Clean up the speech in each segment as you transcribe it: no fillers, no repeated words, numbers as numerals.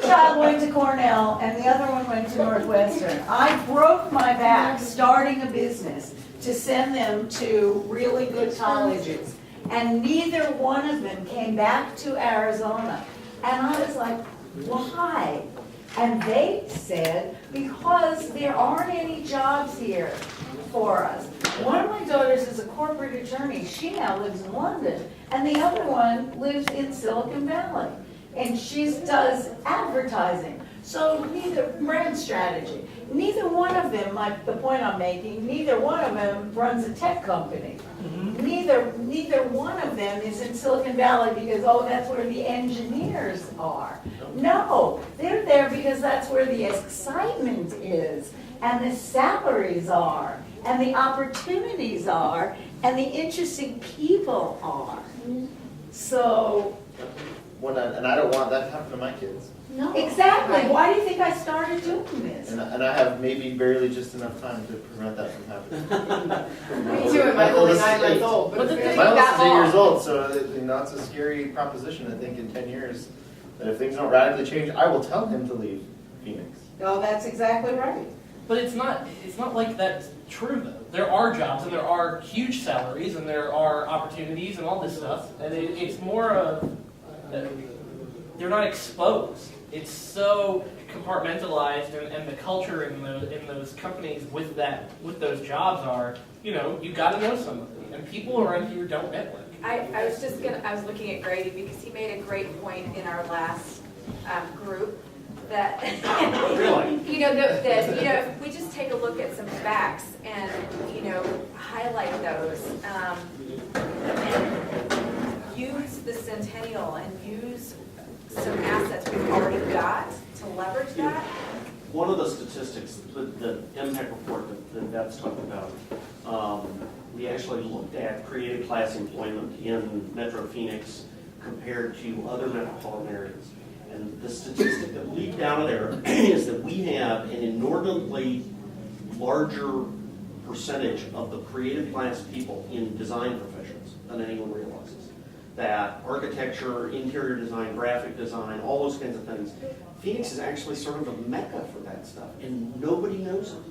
child went to Cornell and the other one went to Northwestern. I broke my back starting a business to send them to really good colleges. And neither one of them came back to Arizona. And I was like, why? And they said, because there aren't any jobs here for us. One of my daughters is a corporate attorney. She now lives in London. And the other one lives in Silicon Valley. And she does advertising. So neither, brand strategy. Neither one of them, the point I'm making, neither one of them runs a tech company. Neither one of them is in Silicon Valley because, oh, that's where the engineers are. No, they're there because that's where the excitement is, and the salaries are, and the opportunities are, and the interesting people are. So. And I don't want that to happen to my kids. No. Exactly. Why do you think I started doing this? And I have maybe barely just enough time to prevent that from happening. Me too, and my only 9 months old. But it's My oldest is 8 years long. old, so it's a scary proposition. I think in 10 years, that if things don't radically change, I will tell him to leave Phoenix. No, that's exactly right. But it's not like that's true though. There are jobs and there are huge salaries and there are opportunities and all this stuff. And it's more of they're not exposed. It's so compartmentalized, and the culture in those companies with those jobs are, you got to know somebody, and people around here don't network. I was looking at Grady because he made a great point in our last group that Really? if we just take a look at some facts and highlight those and use the Centennial and use some assets we've already got to leverage that. One of the statistics, the impact report that Deb's talked about, we actually looked at creative class employment in Metro Phoenix compared to other metropolitan areas. And the statistic that leaked out of there is that we have an inordinately larger percentage of the creative class people in design professions than anyone realizes. That architecture, interior design, graphic design, all those kinds of things. Phoenix is actually sort of a mecca for that stuff, and nobody knows it.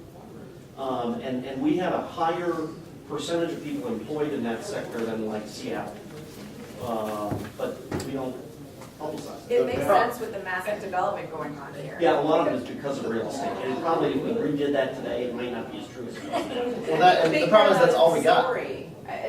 And we have a higher percentage of people employed in that sector than like Seattle. But we don't publicize it. It makes sense with the massive development going on here. Yeah, a lot of it is because of real estate. And probably if we redid that today, it might not be as true as it is now. Well, the problem is that's all we got.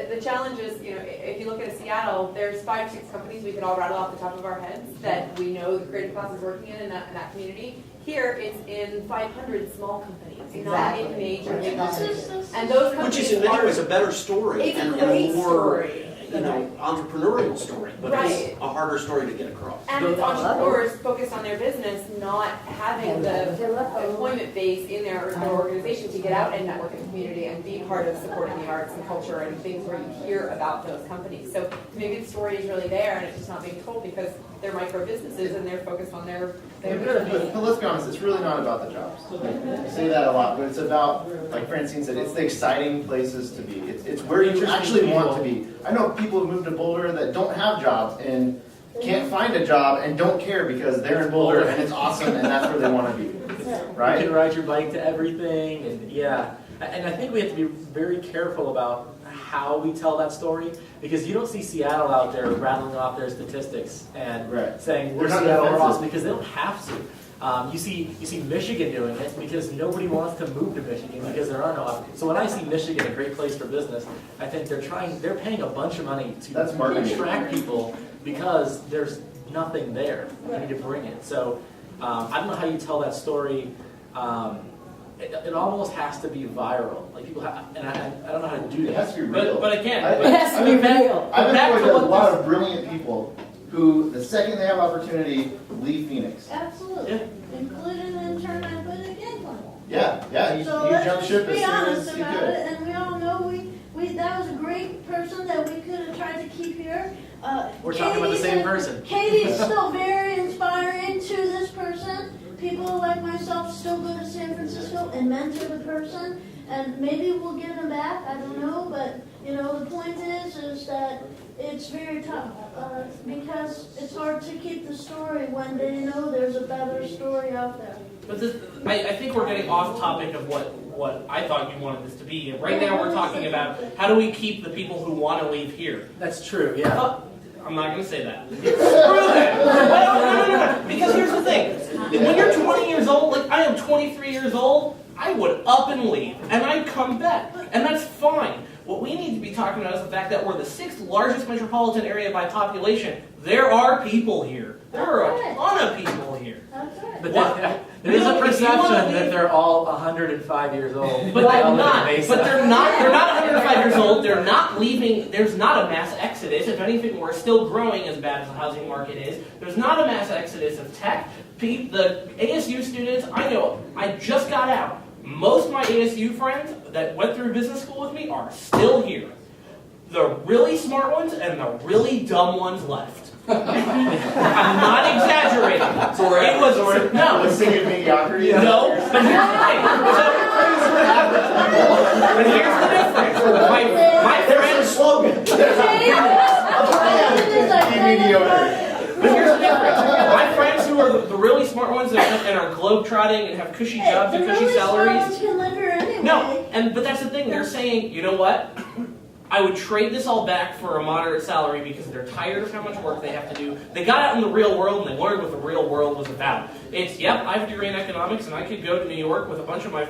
The challenge is, if you look at Seattle, there's 5 or 6 companies we could all rattle off the top of our heads that we know the creative class is working in that community. Here, it's in 500 small companies, not in major big companies. And those companies Which is in many ways a better story It's a and great a more story. entrepreneurial story, but it's a harder story to get across. And it's entrepreneurs focused on their business, not having the employment base in their organization to get out and network in the community and be part of supporting the arts and culture and things where you hear about those companies. So maybe the story is really there and it's just not being told because they're micro businesses and they're focused on their business. But let's be honest, it's really not about the jobs. I say that a lot, but it's about, like Francine said, it's the exciting places to be. It's where you actually want to be. I know people who moved to Boulder that don't have jobs and can't find a job and don't care because they're in Boulder and it's awesome and that's where they want to be. Right? You can ride your bike to everything, and yeah. And I think we have to be very careful about how we tell that story, because you don't see Seattle out there rattling off their statistics and saying we're Seattle, we're awesome, because they don't have to. You see Michigan doing it because nobody wants to move to Michigan because there are no opportunities. So when I see Michigan a great place for business, I think they're paying a bunch of money to attract people because there's nothing there. You need to bring it. So I don't know how you tell that story. It almost has to be viral. Like people have, and I don't know how to do that. It has to be real. But again, It has to be real. I've employed a lot of brilliant people who, the second they have opportunity, leave Phoenix. Absolutely. Yeah. Including the intern I put again one. Yeah, you So jump ship as let's be soon honest as you about could. it, and we all know we that was a great person that we could have tried to keep here. We're talking about the same person. Katie's still very inspiring to this person. People like myself still go to San Francisco and mentor the person. and maybe we'll get them back, I don't know, but, you know, the point is that it's very tough, because it's hard to keep the story when they know there's a better story out there. But this, I think we're getting off topic of what I thought you wanted this to be. Right now we're talking about how do we keep the people who want to leave here. That's true, yeah. I'm not going to say that. Screw that. No. Because here's the thing. When you're 20 years old, like I am 23 years old, I would up and leave, and I'd come back, and that's fine. What we need to be talking about is the fact that we're the 6th largest metropolitan area by population. There are people here. There are a ton of people here. That's right. But What? there is a If you perception wanna leave- that they're all 105 years old. But They they're all live in not. Mesa. But they're not. They're not 105 years old. They're not leaving. There's not a mass exodus. If anything, we're still growing as bad as the housing market is. There's not a mass exodus of tech. The ASU students, I know, I just got out. Most of my ASU friends that went through business school with me are still here. The really smart ones and the really dumb ones left. I'm not exaggerating. It was no. Let's sing it mediocrity. No, but here's the thing. But here's the difference. My friends. slogan. Be mediocre. But here's the difference. My friends who are the really smart ones and are globe-trotting and have cushy jobs and cushy salaries. Can live here anyway. No, but that's the thing. They're saying, you know what? I would trade this all back for a moderate salary because they're tired of how much work they have to do. They got out in the real world and they learned what the real world was about. It's, yep, I have a degree in economics and I could go to New York with a bunch of my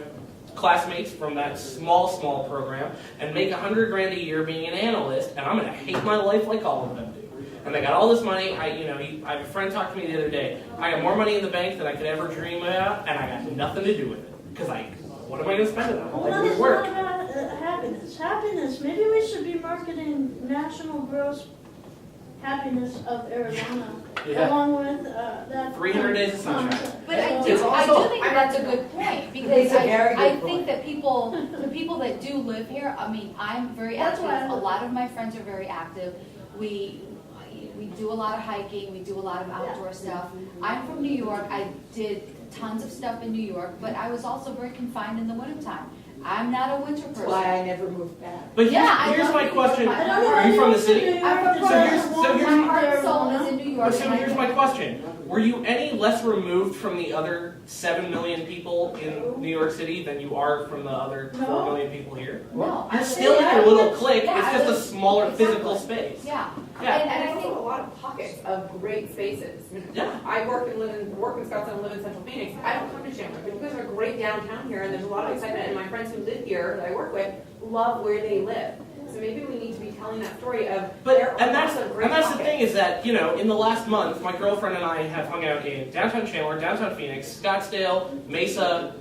classmates from that small program and make $100 grand a year being an analyst, and I'm going to hate my life like all of them do. And they got all this money. I have a friend talked to me the other day. I got more money in the bank than I could ever dream about, and I got nothing to do with it because what am I going to spend it on? All I Well, do is it's work. not about happiness. Happiness. Maybe we should be marketing national gross happiness of Arizona, Yeah. along with that. 300 days of sunshine. concept. But I It's do also- think that's a good point, because It's a very good I point. think that the people that do live here, I mean, I'm very That's active, why I a live lot of my friends are very active. We do a lot of hiking, we do a lot of outdoor stuff. I'm from New York, I did tons of stuff in New York, but I was also very confined in the wintertime. I'm not a winter That's why person. I never moved back. But Yeah, I here's love my New York. question. I I don't know. Are you from the city? I'm from So here's my heart and soul is in New York. So here's my question. Were you any less removed from the other 7 million people in New York City than you are from the other 4 No. million people here? No, You're I still in live- your little clique, Yeah, it's I just a live- smaller exactly. physical space. Yeah, Yeah. and I there's think, also a lot of pockets of great spaces. Yeah. I work in Scottsdale and live in Central Phoenix. I don't come to Chandler. You guys are great downtown here, and there's a lot of excitement. And my friends who live here that I work with love where they live. So maybe we need to be telling that story of there are lots of great That's the pockets. thing is that, in the last month, my girlfriend and I have hung out in downtown Chandler, downtown Phoenix, Scottsdale, Mesa,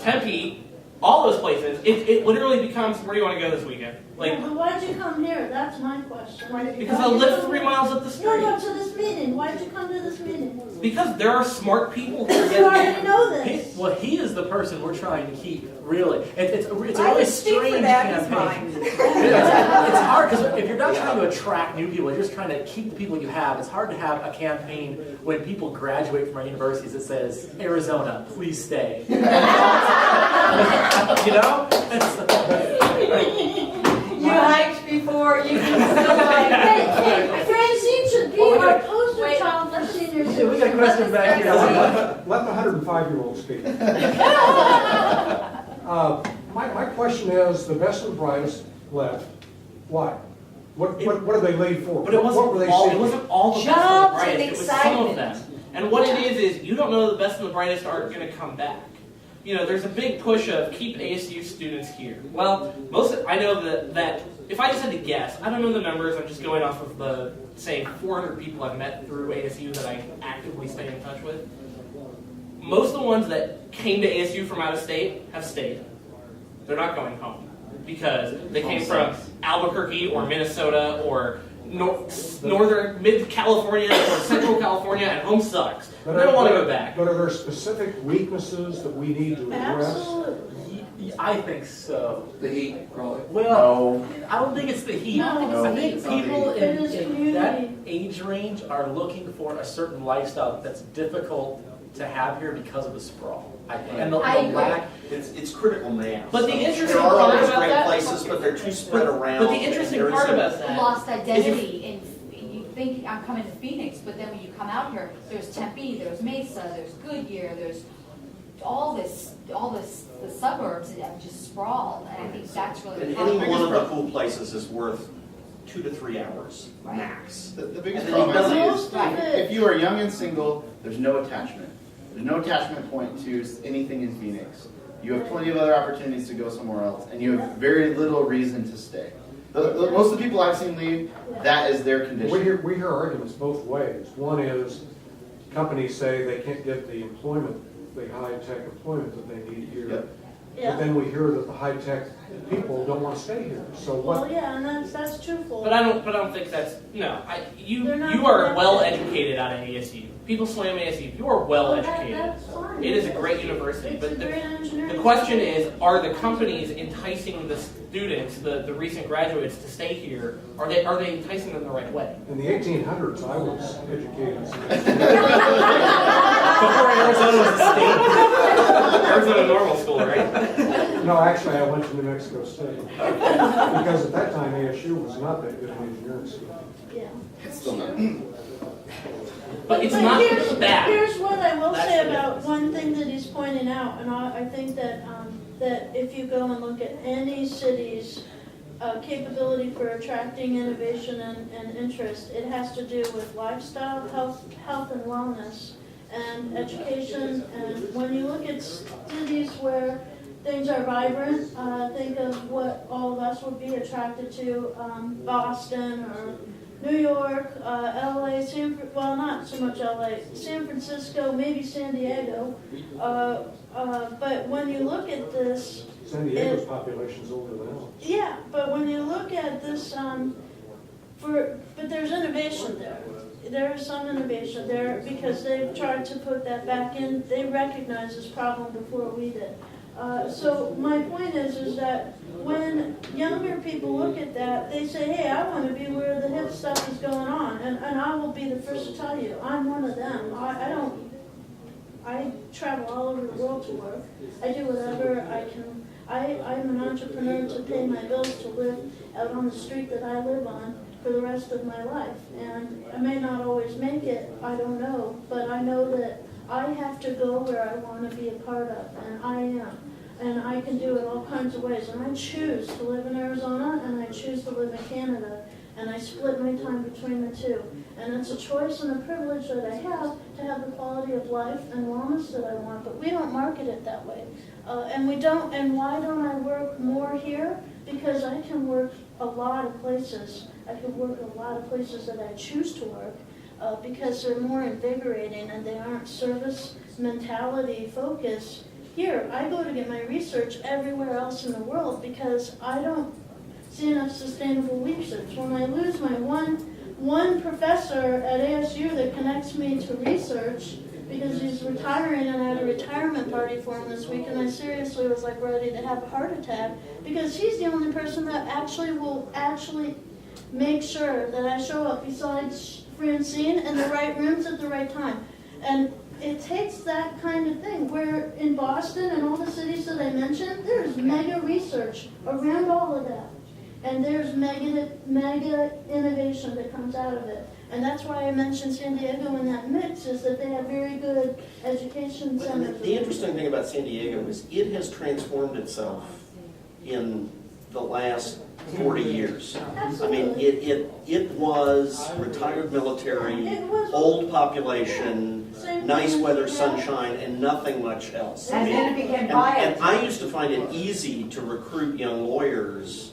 Tempe, all those places. It literally becomes, where do you want to go this weekend? Like, But why'd you come here? That's my question. because I live 3 miles up the street. No, to this meeting. Why'd you come to this meeting? Because there are smart people here. You already know this. He is the person we're trying to keep, really. It's a I really would speak for strange that, it's campaign. mine. It's hard, because if you're not trying to attract new people, you're just trying to keep the people you have. It's hard to have a campaign when people graduate from our universities that says, Arizona, please stay. You hiked before, you can still hike. Hey, Francine should be our poster child for seniors. Yeah, we got a question back here. Let the 105-year-old speak. My question is, the best and brightest left. Why? What did they leave for? But it What were they it seeking? wasn't all the best and the Jobs and brightest, it was some of excitement. them. And what it is you don't know the best and the brightest aren't going to come back. There's a big push of keep ASU students here. Well, I know that if I just had to guess, I don't know the numbers, I'm just going off of the, say, 400 people I've met through ASU that I actively stay in touch with. Most of the ones that came to ASU from out of state have stayed. They're not going home because they came from Albuquerque or Minnesota or northern, mid-California or central California, and home sucks. They don't want to go back. But are there specific weaknesses that we need to address? Absolutely. I think so. The heat, probably. Well, No. I don't think it's the heat. No, I think people It is in that community. age range are looking for a certain lifestyle that's difficult to have here because of the sprawl. And the I agree. lack, It's critical mass. But the interesting There are part all these about great that- places, but they're too spread around. But the interesting and there part isn't- about that. Lost identity, and you think I'm coming to Phoenix, but then when you come out here, there's Tempe, there's Mesa, there's Goodyear, there's all this, the suburbs that have just sprawled, and I think that's really And the any problem. one of the cool places is worth 2 to 3 hours Right. max. The biggest And then problem I see Most is, of it, if you are young and single, there's no attachment. There's no attachment point to anything in Phoenix. You have plenty of other opportunities to go somewhere else, and you have very little reason to stay. Most of the people I've seen leave, that is their condition. We hear arguments both ways. One is companies say they can't get the employment, the high-tech employment that they need here. Yep. But yeah, then we hear that the high-tech people don't want to stay here. So well, what, yeah, and that's truthful. But I don't think that's, no, you They're not are connected. well educated out of ASU. People slam ASU, you are well Well, educated. that's fine. It is a great university, It's a but great engineering. the question is, are the companies enticing the students, the recent graduates to stay here, are they enticing them the right way? in the 1800s, I was educated. Before Arizona was a state. Arizona normal school, right? No, actually, I went to New Mexico State. Because at that time, ASU was not that good an engineering school. Yeah. It's still not. But it's not here's, bad. Here's what I will That's say the about difference. one thing that he's pointing out, and I think that that if you go and look at any city's capability for attracting innovation and interest, it has to do with lifestyle, health and wellness, and education. And when you look at cities where things are vibrant, think of what all of us would be attracted to, Boston or New York, LA, well, not so much LA, San Francisco, maybe San Diego. But when you look at this, San Diego's population is older than ours. yeah, but when you look at this, but there's innovation there. There is some innovation there because they've tried to put that back in. They recognize this problem before we did. So my point is that when younger people look at that, they say, hey, I want to be where the hip stuff is going on. And I will be the first to tell you, I'm one of them. I travel all over the world to work. I do whatever I can. I'm an entrepreneur to pay my bills, to live out on the street that I live on for the rest of my life. And I may not always make it, I don't know, but I know that I have to go where I want to be a part of, and I am. And I can do it all kinds of ways. And I choose to live in Arizona, and I choose to live in Canada, and I split my time between the two. And it's a choice and a privilege that I have to have the quality of life and wellness that I want, but we don't market it that way. And we don't, and why don't I work more here? Because I can work a lot of places. I can work a lot of places that I choose to work because they're more invigorating and they aren't service mentality focused. Here, I go to get my research everywhere else in the world because I don't see enough sustainable research. When I lose my one professor at ASU that connects me to research, because he's retiring and I had a retirement party for him this week, and I seriously was like ready to have a heart attack because he's the only person that will make sure that I show up besides Francine in the right rooms at the right time. And it takes that kind of thing where in Boston and all the cities that I mentioned, there's mega research around all of that. And there's mega innovation that comes out of it. And that's why I mentioned San Diego in that mix, is that they have very good education centers. The interesting thing about San Diego is it has transformed itself in the last 40 years. I mean, it was retired military, It was- old population, Same nice thing, weather, yeah. sunshine, and nothing much else. I And mean, then it became and biased. I used to find it easy to recruit young lawyers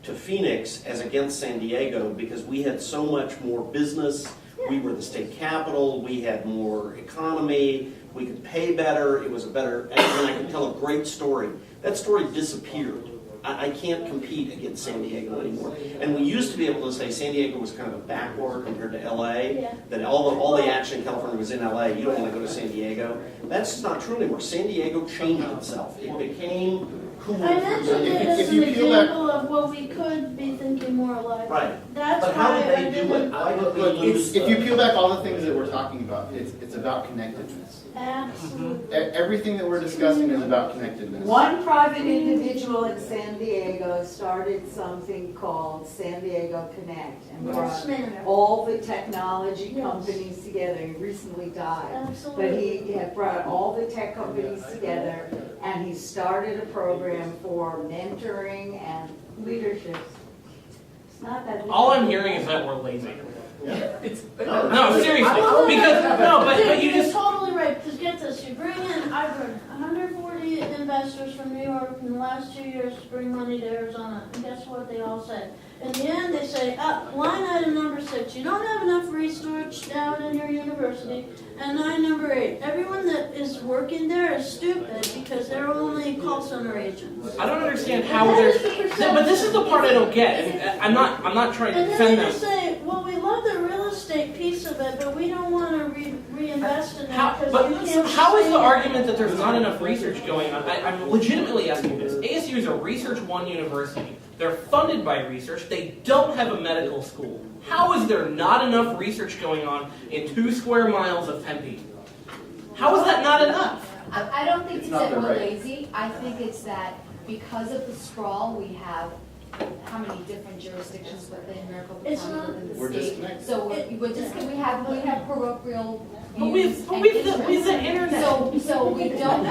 to Phoenix as against San Diego because we had so much more business. We were the state capital. We had more economy. We could pay better. It was a better, and I could tell a great story. That story disappeared. I can't compete against San Diego anymore. And we used to be able to say San Diego was kind of a backwater compared to LA, Yeah. that all the action in California was in LA. You don't want to go to San Diego. That's just not true anymore. San Diego changed itself. It became cool. I mentioned it as If an you peel back- example of what we could be thinking more alike. Right. That's But how why did I they do didn't. it? Why did we Look, lose if you the? peel back all the things that we're talking about, it's about connectedness. Absolutely. Everything that we're discussing is about connectedness. One private individual in San Diego started something called San Diego Connect and Yes, brought ma'am. all the technology Yes. companies together. He recently died. But Absolutely. he had brought all the tech companies together and he started a program for mentoring and leadership. It's not that. All I'm hearing is that we're lazy. It's, No, seriously, Well, because, no, but Dude, you you're just, totally right, because get this, you bring in, I've heard 140 investors from New York in the last 2 years to bring money to Arizona, and guess what they all say? In the end, they say, line item number 6, you don't have enough research down in your university, and line number 8, everyone that is working there is stupid because they're only call center agents. I don't understand how That there's, is the perception. but this is the part I don't get, and I'm not trying to And then defend they them. just say, well, we love the real estate piece of it, but we don't want to reinvest in How, that but because you can't. how is the sustain it." argument that there's not enough research going on? I'm legitimately asking this. ASU is a Research One university. They're funded by research. They don't have a medical school. How is there not enough research going on in 2 square miles of Tempe? How is that not enough? I don't think It's it's not that the we're right- lazy. I think it's that because of the sprawl, we have how many different jurisdictions within Maricopa It's County not- within the We're state. disconnected. So we have parochial But views we've and the interests. internet. So we don't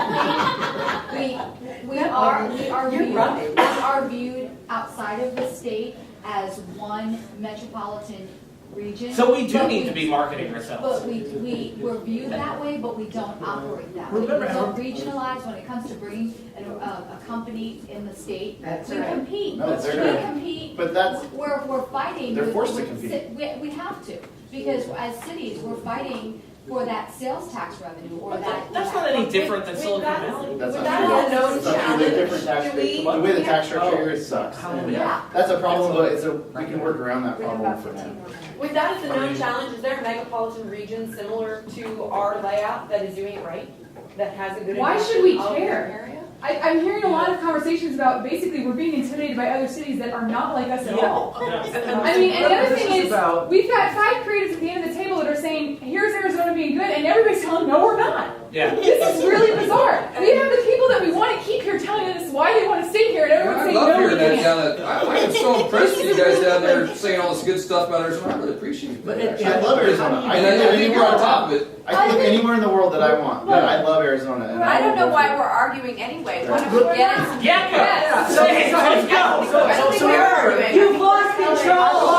think, we are You're viewed, right. we are viewed outside of the state as one metropolitan region. So we do but need we- to be marketing ourselves. But we're viewed that way, but we don't operate that way. We Remember, don't regionalize when it comes to bringing a company in the state. That's We right. compete. No, We they're- compete. But that's, We're fighting. They're with- forced to with compete. We have to, because as cities, we're fighting for that sales tax revenue or that. That's not any different than With Silicon that- Valley. that's With not that true. as a known It's not true. challenge, They're different tax do rates. we- The way the tax structure here is sucks. How- And Yeah. That's a problem, but we can work around that We have problem about for 15 now. more minutes. With that as a known challenge, is there a megapolitan region similar to our layout that is doing it right? That has a good. Why should we investment care? area? I'm hearing a lot of conversations about basically we're being intimidated by other cities that are not like us at all. I mean, and the other This thing is, about- we've got 5 creatives at the end of the table that are saying, here's Arizona being good, and everybody's telling them, no, we're not. Yeah. This is really bizarre. We have the people that we want to keep here telling us why they want to stay here, and I everyone's saying, love no, we hearing that can't. down at, I am so impressed with you guys down there saying all this good stuff about Arizona. I really appreciate But that. it- I love Arizona. And I think we're on top of it. I can live anywhere in the world that I want, but I love Arizona. And I don't will know go why for it. we're arguing anyway. What if Right. we get it? Yakka! Yes. So, Let's go! I don't think we're arguing. You've lost control.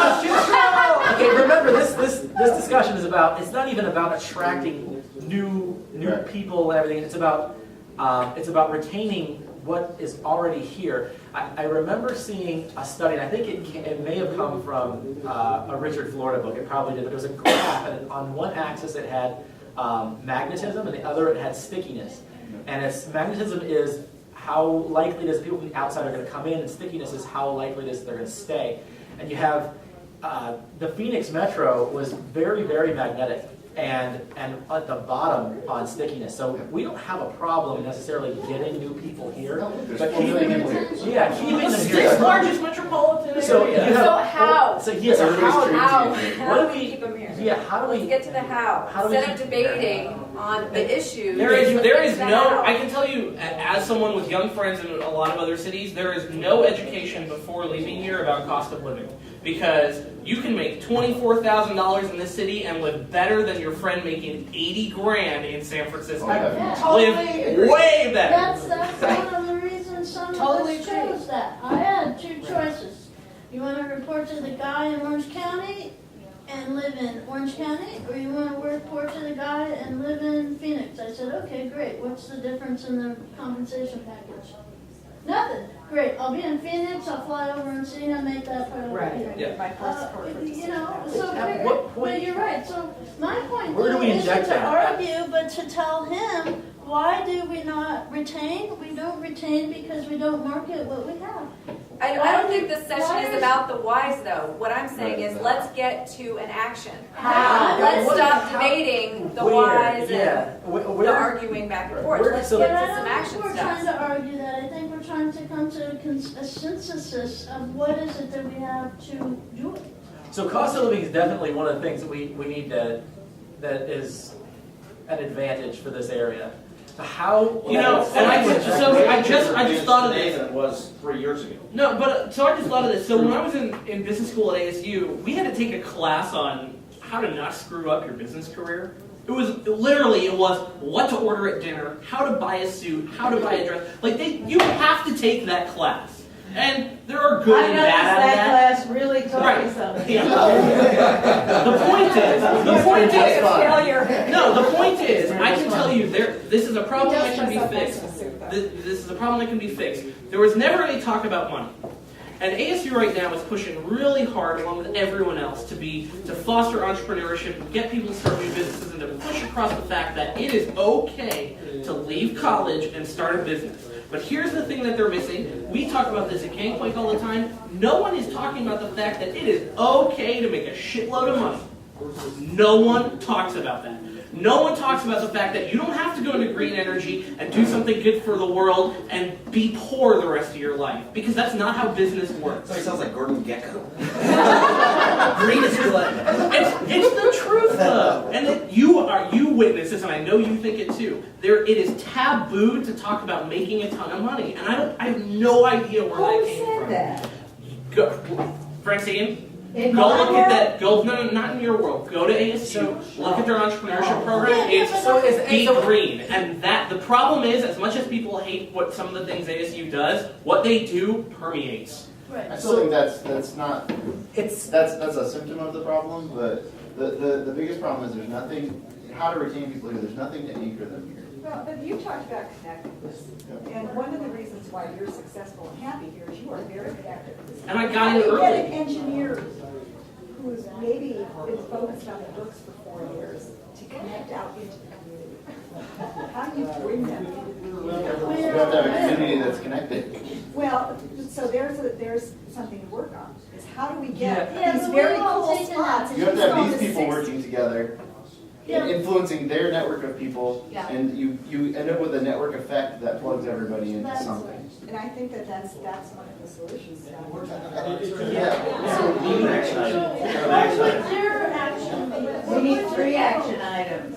Okay, remember this discussion is about. It's not even about attracting new Right. people and everything. It's about retaining what is already here. I remember seeing a study, and I think it may have come from a Richard Florida book. It probably did, but it was a graph, and on one axis it had magnetism, and the other it had stickiness. And magnetism is how likely it is people from the outside are going to come in, and stickiness is how likely it is they're going to stay. And you have the Phoenix Metro was very, very magnetic, and at the bottom on stickiness. So we don't have a problem necessarily getting new people here, There's but 4 million keeping people here. keeping them Sixth here. largest metropolitan So you area. have, So how? So yes, so Everybody's how? treated How? equally. What do we? Keep them here. Yeah, how do Let's we? get to the how. How do we Instead of keep- debating on the issue. There let's is get to the no, how. I can tell you, as someone with young friends in a lot of other cities, there is no education before leaving here about cost of living. Because you can make $24,000 in this city and live better than your friend making 80 grand in San Francisco. Yeah. Totally Live agree. way better. That's one of the reasons some Totally of us chose that. I had 2 choices. You want to report to the guy in Orange County and live in Orange County, or you want to report to the guy and live in Phoenix? I said, okay, great. What's the difference in the compensation package? Nothing. Great. I'll be in Phoenix. I'll fly over and see him, make that part of Right. it. Yeah. My first corporate You know, so At what point- but you're right. So my point Where do we isn't inject to that? argue, but to tell him why do we not retain? We don't retain because we don't market what we have. I don't think this session is about the whys though. What I'm saying is let's get to an action. How? Let's stop debating the whys and the arguing back and forth. Let's But get I to some don't action think we're trying steps. to argue that. I think we're trying to come to a synthesis of what is it that we have to do it. So cost of living is definitely one of the things that we need that is an advantage for this area. So how, You know, and I just thought of Today this. than it was 3 years ago. No, but so I just thought of this. So when I was in business school at ASU, we had to take a class on how to not screw up your business career. It was what to order at dinner, how to buy a suit, how to buy a dress. Like you have to take that class. And there are good I and noticed bad out of that that. class really taught Right. me something. Yeah. The point is, Failure. no, the point is, I can tell you, this is a problem that can be fixed. This is a problem that can be fixed. There was never any talk about money. And ASU right now is pushing really hard, along with everyone else, to foster entrepreneurship and get people to start new businesses and to push across the fact that it is okay to leave college and start a business. But here's the thing that they're missing. We talk about this at Gangplank all the time. No one is talking about the fact that it is okay to make a shitload of money. No one talks about that. No one talks about the fact that you don't have to go into green energy and do something good for the world and be poor the rest of your life. Because that's not how business works. So he sounds like Gordon Gekko. Green is good. It's the truth though. And that you witness this, and I know you think it too. It is taboo to talk about making a ton of money. And I have no idea where that came from. that? Go, Francine? In Go my look world? at that. Go no, not in your world. Go to ASU. Look at their entrepreneurship program. It's Be Green, and the problem is, as much as people hate what some of the things ASU does, what they do permeates. Right. I still think that's not, that's a symptom of the problem, but the biggest problem is there's nothing, how to retain people here, there's nothing to anchor them here. Well, but you talked about connectedness, and one of the reasons why you're successful and happy here is you are very connected. And I got in How do you early. get an engineer who's maybe been focused on the books for 4 years to connect out into the community? How do you bring them? You have to have a community that's connected. Well, so there's something to work on, is how do we get Yeah, these but very we've all cool taken spots? that. You have to It's have on these the people 60s. working together, Yeah. influencing their network of people, Yeah. and you end up with a network effect that plugs everybody into That's something. And I think that's one of the solutions. Yeah. So we need an action item. What would their action be? We need 3 action items.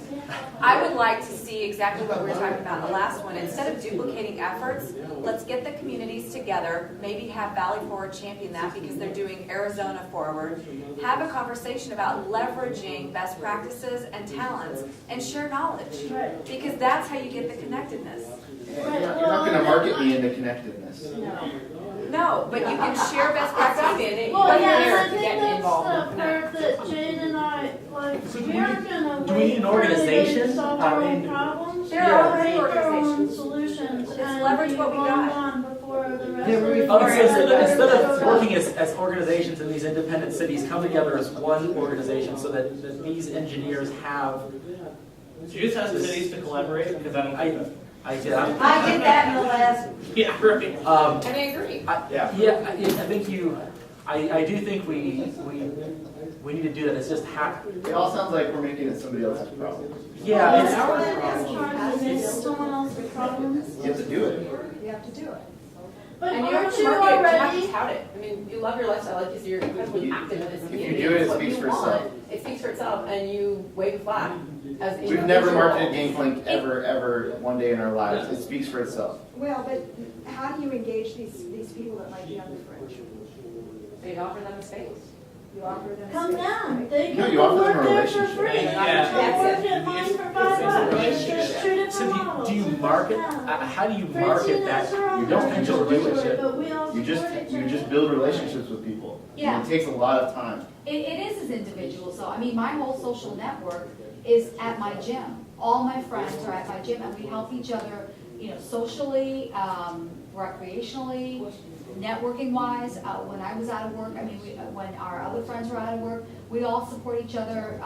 I would like to see exactly what we were talking about in the last one. Instead of duplicating efforts, let's get the communities together, maybe have Valley Forward champion that because they're doing Arizona Forward. Have a conversation about leveraging best practices and talents and share knowledge. Right. Because that's how you get the connectedness. You're not gonna market me into connectedness. No, but you can share best practices. Well, But yeah, here I to think get that's involved the and connect. part that Jane and I, like, we're gonna do we need an organization? solve I our own mean, problems. There are already Make our own organizations. solutions Just and leverage be what we got. on before the rest Yeah, of we- the. Oh, so instead of working as organizations in these independent cities, come together as one organization so that these engineers have. So you just ask the cities to collaborate, because I don't think that. I did. I did that in the last. Yeah, right. And I agree. I think I do think we need to do that. It's just It all sounds like we're making it somebody else's problem. yeah. It's It's hard to make someone else's problems. You have to do it. You have to do it. But And you have aren't to you market it, you have already? to tout it. I mean, you love your lifestyle, like, because you're incredibly active in this If you community. do it, it It's what speaks you for want. itself. It speaks for itself, and you wave a flag as We've never individual. marketed Gangplank ever one day in our lives. It speaks for itself. Well, but how do you engage these people that might be on the fringe? So you offer them a space. You offer them. Come space, down, right? they No, can you go offer them work a there for relationship. free. Yeah. Come work at mine for $5. There's 2 different So models. do you in market? town. How do you Francine market has that? her own You don't market just do for it. but we all You just support each other. build relationships with people. Yeah. And it takes a lot of time. It is as individuals, so, I mean, my whole social network is at my gym. All my friends are at my gym, and we help each other, socially, recreationally, networking wise. When I was out of work, I mean, when our other friends were out of work, we all support each other,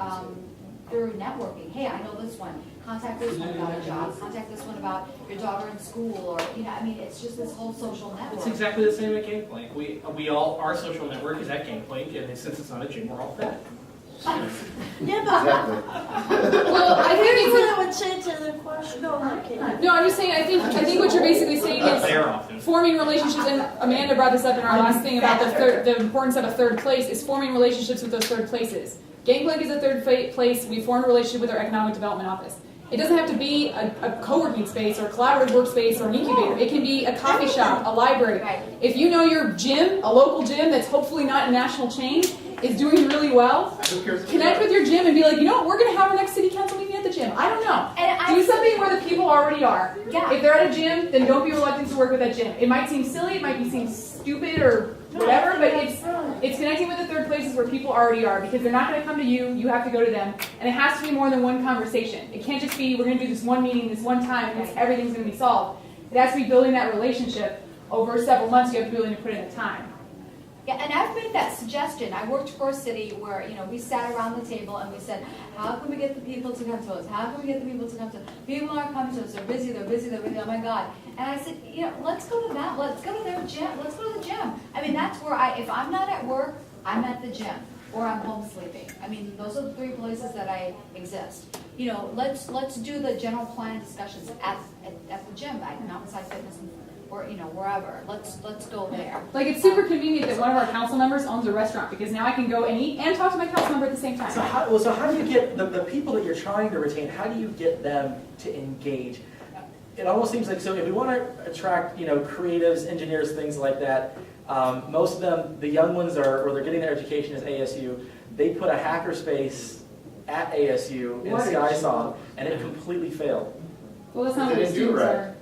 through networking. Hey, I know this one. Contact this one about a job. Contact this one about your daughter in school, or I mean, it's just this whole social network. It's exactly the same at Gangplank. We all, our social network is at Gangplank, and since it's not a gym, we're all fed. Yeah, but Well, I think here's it's what I would say to the question. No, okay. no, I'm just saying. I think what you're basically saying Not is there often. forming relationships. And Amanda brought this up in our last thing about the importance of a third place is forming relationships with those third places. Gangplank is a third place. We formed a relationship with our economic development office. It doesn't have to be a co-working space or a collaborative workspace or an incubator. It can be a coffee shop, a library. If you know your gym, a local gym that's hopefully not a national chain, is doing really well, connect with your gym and be like, you know what, we're going to have our next city council meeting at the gym. I don't know. Do something where the people already are. Yeah. If they're at a gym, then don't be reluctant to work with that gym. It might seem silly, it might seem stupid or whatever, but it's connecting with the third places where people already are, because they're not going to come to you, you have to go to them, and it has to be more than one conversation. It can't just be, we're going to do this one meeting this one time and everything's going to be solved. It has to be building that relationship over several months. You have to be willing to put in the time. Yeah, and I've made that suggestion. I worked for a city where, we sat around the table and we said, how can we get the people to come to us? How can we get the people to come to us? People aren't coming to us. They're busy, oh my God. And I said, let's go to that. Let's go to their gym. Let's go to the gym. I mean, that's where if I'm not at work, I'm at the gym or I'm home sleeping. I mean, those are the three places that I exist. Let's do the general plan discussions at the gym, at Mountainside Fitness, or wherever. Let's go there. Like, it's super convenient that one of our council members owns a restaurant, because now I can go and eat and talk to my council member at the same time. So how do you get the people that you're trying to retain, how do you get them to engage? It almost seems like, so if we want to attract, creatives, engineers, things like that, most of them, the young ones where they're getting their education is ASU. They put a hackerspace at ASU in SkySong, and it completely failed. Well, that's not They what the didn't do students right. are.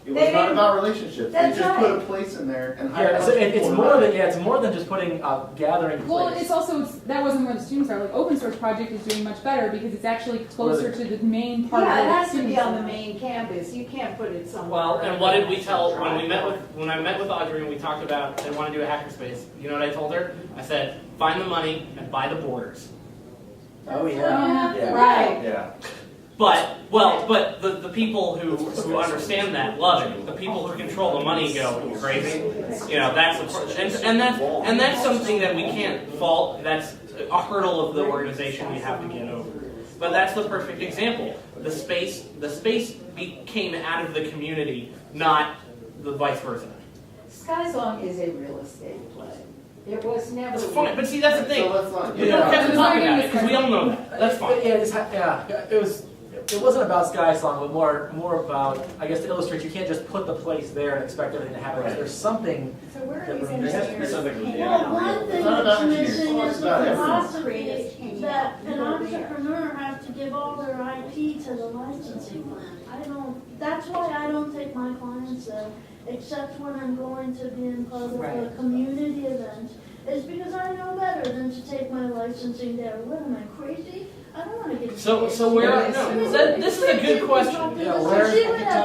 It was not about relationships. They That's just put a right. place in there and hired Yeah, a so bunch of it's people more to than run it. it's more than just putting a gathering place. Well, it's also, that wasn't where the students are. Like, Open Source Project is doing much better because it's actually closer to the main part Yeah, it of the has to students. be on the main campus. You can't put it somewhere. Well, and what did we tell when I met with Audrey and we talked about they want to do a hackerspace? You know what I told her? I said, find the money and buy the borders. Oh yeah. Yeah. Right. Yeah. But the people who understand that love it. The people who control the money go, "You're crazy." That's and that's something that we can't fault. That's a hurdle of the organization we have to get over. But that's the perfect example. The space came out of the community, not the vice versa. SkySong is a real estate play. It was never. That's fine, but see, that's the thing. So let's not. We don't have to talk about it because we all know that. That's fine. It wasn't about SkySong, but more about, I guess, to illustrate. You can't just put the place there and expect everything to happen. There's something. So where that are these we're missing. engineers? Well, one thing It's not that's about engineers. missing It's is the about everyone. philosophy that an entrepreneur has to give all their IP to the licensing plan. That's why I don't take my clients there, except when I'm going to be in part of a community event. It's because I know better than to take my licensing there. What am I, crazy? I don't want to get So where? No, this is a good question. Yeah,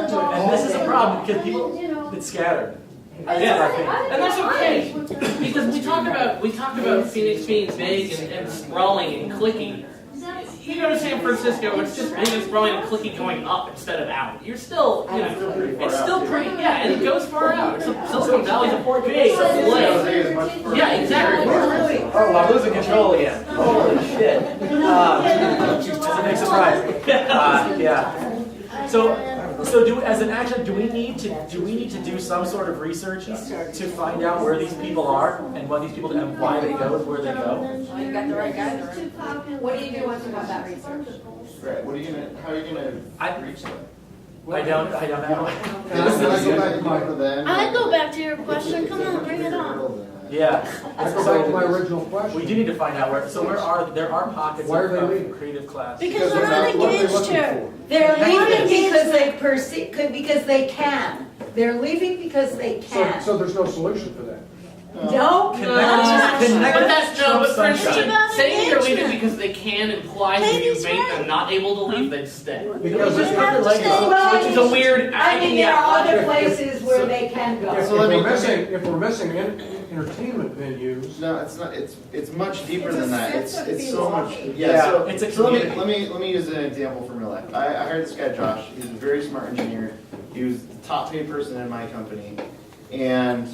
and this is a problem because people get scattered. And that's okay because we talk about Phoenix being big and sprawling and clicky. You go to San Francisco, it's just big and sprawling and clicky going up instead of out. You're still, it's still pretty, and it goes far out. Silicon Valley's a big place. Yeah, exactly. Oh, I'm losing control again. Holy shit. That's a big surprise. Yeah. So as an action, do we need to do some sort of research to find out where these people are and what these people do and why they go where they go? Well, you got the right guy there. What do you do once you have that research? Right. How are you gonna reach them? I don't know. I go back to your question. Come on, bring it on. Yeah. I go back to my original question. We do need to find out where. So there are pockets Why are they of leaving? creative class. Because they're not What are they engaged looking here. for? They're leaving because they can. They're leaving because they can. So there's no solution for that. Don't. Connect- But that's no, but for instance, It's about saying they're leaving engagement. because they can implies that Katie's you've made right. them not able to leave, they'd stay. Because You it's have to stay. Which is a weird, I mean, there are other If- places where they can go. If So let me- if we're missing entertainment venues, No, it's not, it's much deeper It's a than that. sense of It's so much, belonging. yeah, so. it's a So community. let me use an example from real life. I hired this guy Josh, he's a very smart engineer. He was the top paid person in my company. And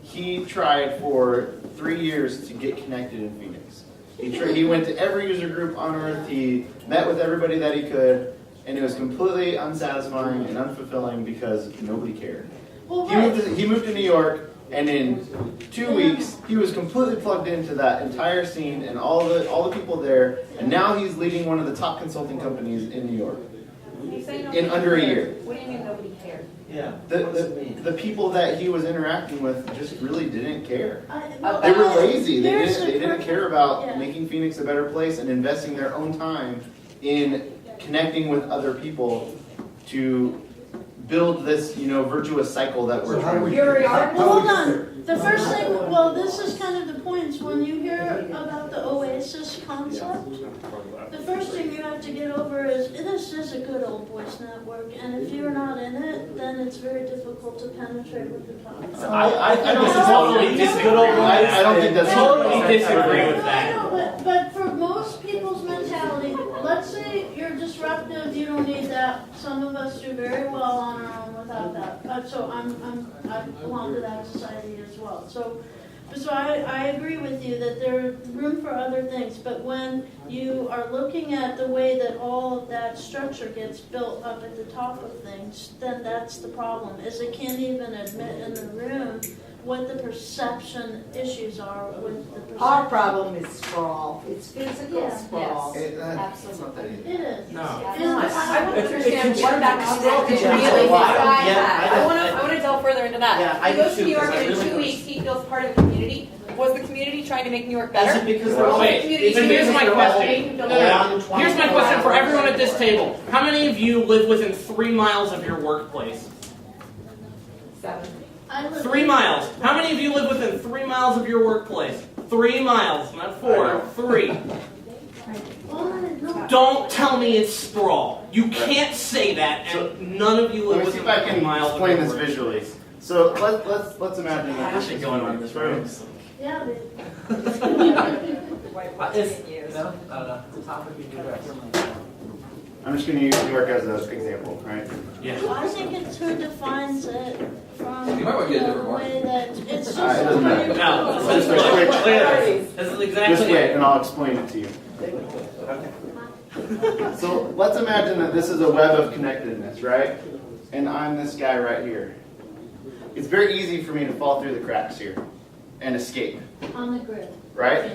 he tried for 3 years to get connected in Phoenix. He went to every user group on earth, he met with everybody that he could, and it was completely unsatisfying and unfulfilling because nobody cared. Well, He moved to New York, and in 2 weeks, he was completely plugged into that entire scene and all the people there, and now he's leading one of the top consulting companies in New York. In under a year. What do you mean nobody cared? Yeah. The people that he was interacting with just really didn't care. well, They were lazy. They here's didn't, the they didn't perfect- care about yeah. making Phoenix a better place and investing their own time in connecting with other people to build this, virtuous cycle that we're So how do trying we- to. Well, hold on. The first thing, well, this is kind of the point, is when you hear about the Oasis concept, the first thing you have to get over is, this is a good old boys network, and if you're not in it, then it's very difficult to penetrate with the top. I think this is totally this is good old I don't think that's. totally disagree with I that. know, but for most people's mentality, let's say you're disruptive, you don't need that. Some of us do very well on our own without that. So I belong to that society as well. So I agree with you that there's room for other things, but when you are looking at the way that all of that structure gets built up at the top of things, then that's the problem, is it can't even admit in the room what the perception issues are with the perception. Our problem is sprawl. It's physical Yeah. sprawl. It's not that easy. It is. No. I want to It's- understand it's what that control concept control. really is. Yeah, I want to delve further into that. Yeah, I He do goes to too, New York, because I and in really 2 was- weeks he feels part of the community. Was the community trying to make New York better? Is it because Or they're was the Wait, community but here's my trying to question. make him feel No, no, better? no. Here's my question for everyone at this table. How many of you live within 3 miles of your workplace? 7. I live 3 miles. How many of you live within 3 miles of your workplace? 3 miles, not 4. 3. Oh, no. Don't tell me it's sprawl. You can't say that, So- and none of you Let live me see within if I 3 can miles of explain your this workplace. visually. So let's imagine that Actually going on in this room. Yeah, babe. No, the topic you do that. I'm just going to use New York as an example, right? Yeah. I think it's who defines it from You might want to get a the different one. way that it's just. Alright, it doesn't matter. No, so this is Switch. this is Just exactly wait, it. and I'll explain it to you. So let's imagine that this is a web of connectedness, right? And I'm this guy right here. It's very easy for me to fall through the cracks here and escape, on the grid. right?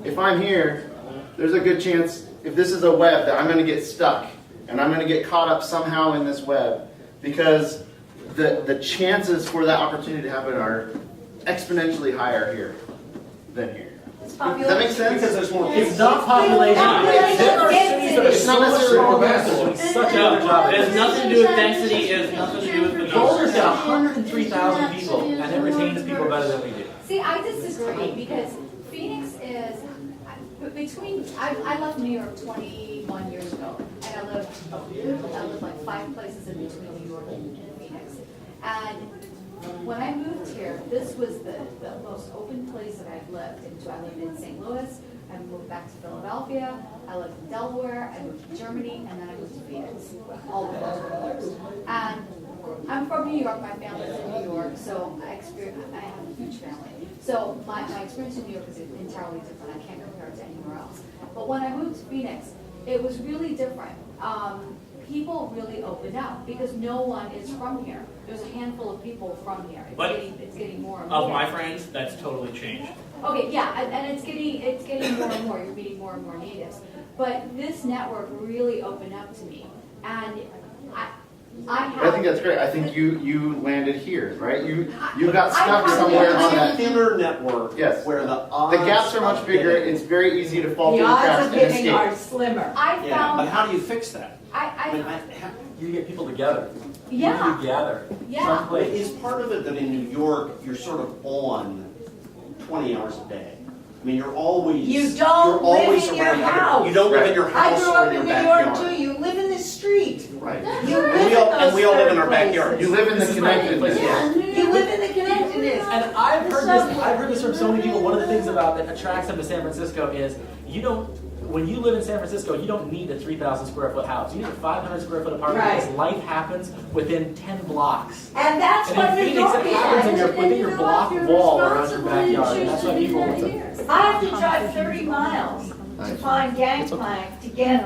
If I'm here, there's a good chance, if this is a web, that I'm going to get stuck and I'm going to get caught up somehow in this web because the chances for that opportunity to happen are exponentially higher here than here. Does that make sense? Because there's more It's people. not population. There are cities that are It's not so necessarily small capacity. doing such a No, good job. it has nothing to do with density, it has nothing to do with the Boulder's numbers. got 103,000 people, and it retains people better than we do. See, I disagree because Phoenix is between. I left New York 21 years ago, and I lived like 5 places in between New York and Phoenix. And when I moved here, this was the most open place that I've lived. I lived in St. Louis. I moved back to Philadelphia. I lived in Delaware. I moved to Germany, and then I moved to Phoenix. All of those were years. And I'm from New York. My family's in New York, so I have a huge family. So my experience in New York is entirely different. I can't compare it to anywhere else. But when I moved to Phoenix, it was really different. People really opened up because no one is from here. There's a handful of people from here. It's getting more and more. Of my friends, that's totally changed. Okay, yeah, and it's getting more and more. You're meeting more and more natives. But this network really opened up to me, and I think that's great. I think you landed here, right? You got I stuck have somewhere landed on It's a that. thinner network. Yes. Where the The odds. gaps are much bigger. getting- It's very easy to fall The through the odds cracks of and hitting escape. are slimmer. I Yeah, found but how do you fix that? I mean, You get people together. yeah, You gather. yeah. Someplace. Is part of it that in New York, you're sort of on 20 hours a day. I mean, you're always. You you're don't always live in your around other- house. You don't live in your I house grew or up in your in New York backyard. too, you live in the street. Right. You live And in those we all live in our third backyard. places. You live in the connectedness. Yeah, You live in the connectedness. And I've heard this from so many people. One of the things about that attracts them to San Francisco is when you live in San Francisco, you don't need a 3,000 square foot house. You need a 500 square foot apartment Right. because life happens within 10 blocks. And that's And what in New Phoenix, York it happens is. within your block wall around your backyard. And that's why people. I have to drive 30 miles to find Gangplank to get,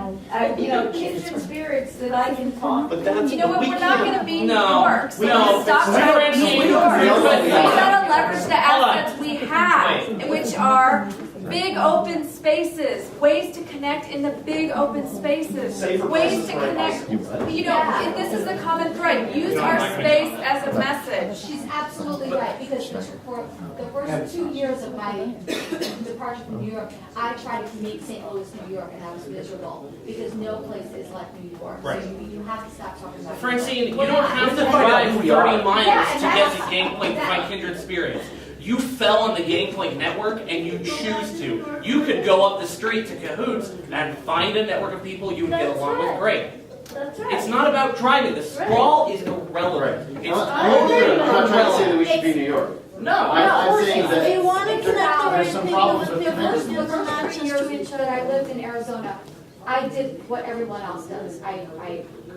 kindred spirits that I can talk. But that's. You know what, we we're not can't- gonna be New No. York, so No. stop We trying to already- be New we York. already- We gotta leverage the Hold on. assets we have, Wait. which are big open spaces, ways to connect in the big open spaces, Safer ways places to for connect. us. You know, this is the common thread, use our space as a message. She's absolutely right, because for the first 2 years of my departure from New York, I tried to make St. Louis, New York, and I was miserable, because no place is like New York. Right. So you have to stop talking about. Francine, you We're don't not. have to Let's find out drive who 30 we are. miles Yeah, to and get that's- to Gangplank to find kindred spirits. You fell on the Gangplank network and you choose to. You could go up the street to Cahoots and find a network of people you would get That's along with. right. Great. That's right. It's not about driving. The sprawl is irrelevant. Right. It's I'm not trying to say that irrelevant. we should be New York. No. I'm saying that They want to connect there's some people problems with with different connectedness. different access to each That I other. lived in Arizona, I did what everyone else does. I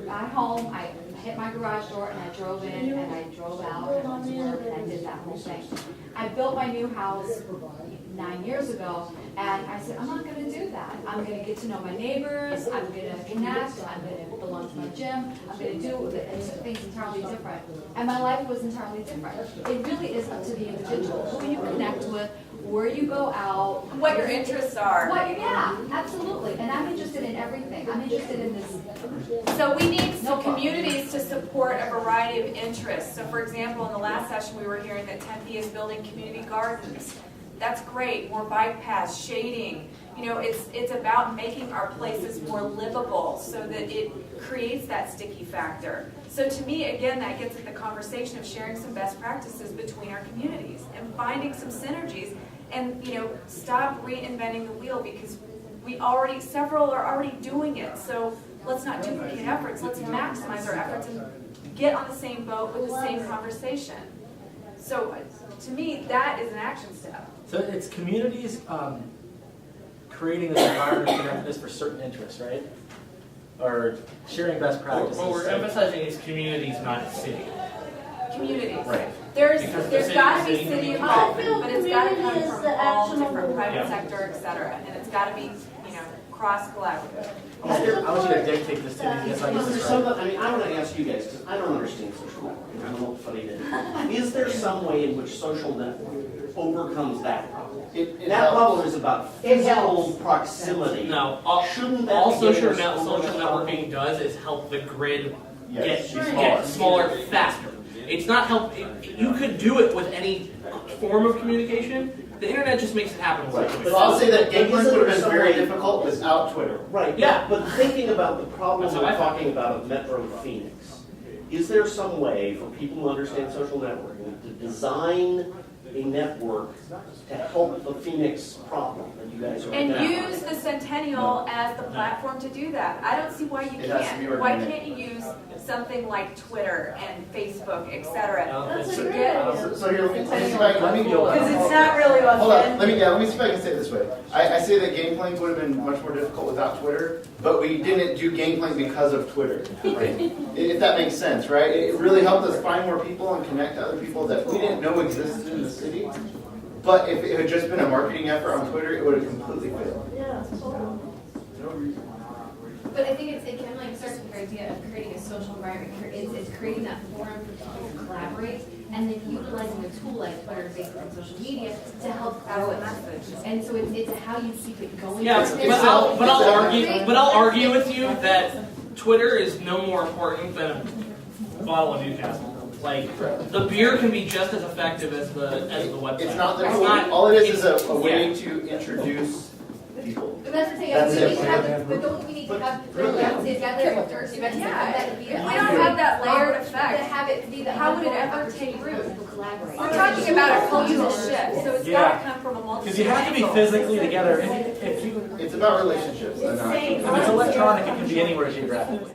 got home, I hit my garage door, and I drove in, and I drove out, and I went to work, and I did that whole thing. I built my new house 9 years ago, and I said, I'm not gonna do that. I'm gonna get to know my neighbors, I'm gonna connect, I'm gonna belong to my gym, I'm gonna do things entirely different. And my life was entirely different. It really is up to the individual, who you connect with, where you go out. What your interests are. Yeah, absolutely. And I'm interested in everything. I'm interested in this. So we need some communities to support a variety of interests. So for example, in the last session, we were hearing that Tempe is building community gardens. That's great, more bike paths, shading. It's about making our places more livable so that it creates that sticky factor. So to me, again, that gets at the conversation of sharing some best practices between our communities and finding some synergies and, stop reinventing the wheel because several are already doing it. So let's not duplicate efforts, let's maximize our efforts and get on the same boat with the same conversation. So to me, that is an action step. So it's communities creating this environment of connectedness for certain interests, right? Or sharing best practices. What we're emphasizing is communities, not city. Communities. Right. There's Because got to the be city city can be- involvement, but it's got to come Community is from the all actionable different private Yeah. sector, et cetera, and it's got to be, cross-collaborative. I want you to dictate this to me because I Is there use some, I mean, I want to ask you guys, because I don't understand social networking, I don't know what funny it is. Is there some way in which social networking overcomes that problem? It That helps. problem is about It physical helps. proximity. No, Shouldn't that all be getting social us over the top? networking does is help the grid Yes. get smaller faster. It's not help. You could do it with any form of communication. The internet just makes it happen. Right. But I'll say that Gangplank Isn't would have there been some very way- difficult without Twitter. Right, Yeah. but thinking about the problem That's how we're I thought. talking about of Metro Phoenix, is there some way for people who understand social networking to design a network to help the Phoenix problem that you guys are And identifying? use the Centennial as the platform to do that. I don't see why you It has to be can't. Why organic. can't you use something like Twitter and Facebook, et cetera? That's So- a great idea. So here, let me see if I can, let me go. Because it's not really Hold on, authentic. let me see if I can say it this way. I say that Gangplank would have been much more difficult without Twitter, but we didn't do Gangplank because of Twitter, right? If that makes sense, right? It really helped us find more people and connect to other people that we didn't know existed in the city. But if it had just been a marketing effort on Twitter, it would have completely failed. Yeah, totally. But I think it kind of like starts with your idea of creating a social environment. It's creating that forum for people to collaborate, and then utilizing a tool like Twitter, Facebook, and social media to help grow it. And so it's how you keep it going. Yeah, It's- but it's- I'll argue with you that Twitter is no more important than a bottle of Newcastle. Like the beer can be just as effective as the website. It's not It's that, not- all it is a it's- way yeah. to introduce people. But that's the thing, That's we it. need to have, but don't we need to have the Really? events together, events like that, be If we don't have that layered to effect, have it be the. how would it ever take root? Collaborate. We're talking about a cultural shift, so it's Yeah. gotta come from a multitude. Because you have to be physically together. If It's about relationships. and not- if it's electronic, it can be anywhere geographically.